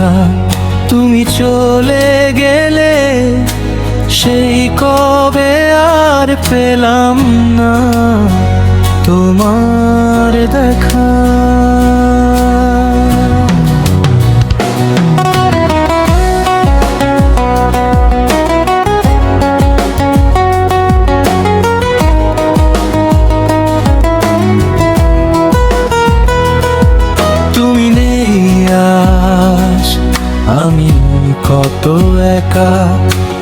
দেখা, তুমি চলে গেলে সেই কবে আর পেলাম না তোমার দেখা। তুমি নেই আজ, আমি কত একা,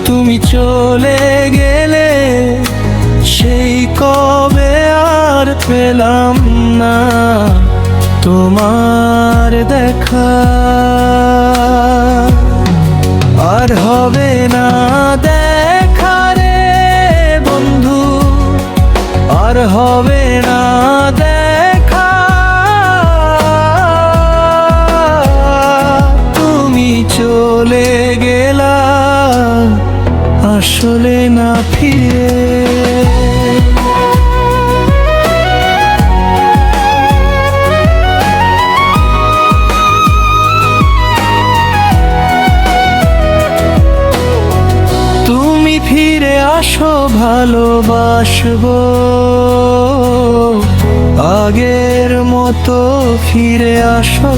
তুমি চলে গেলে সেই কবে আর পেলাম না তোমার দেখা। আর হবে না দেখা রে বন্ধু, আর হবে না দেখা, তুমি চলে গেলা আসলে না ফিরে। তুমি ফিরে আসো, ভালোবাসবো আগের মতো ফিরে আসো।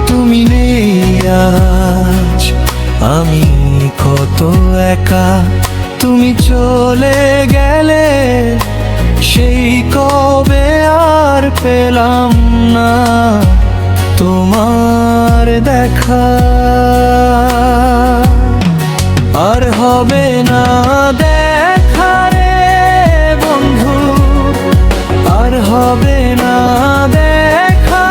তুমি নেই আজ, আমি কত একা, তুমি চলে গেলে সেই কবে আর পেলাম না তোমার দেখা। আর হবে না দেখা রে বন্ধু, আর হবে না দেখা,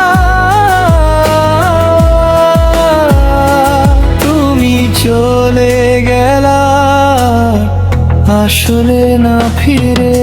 তুমি চলে গেলা আসলে না ফিরে।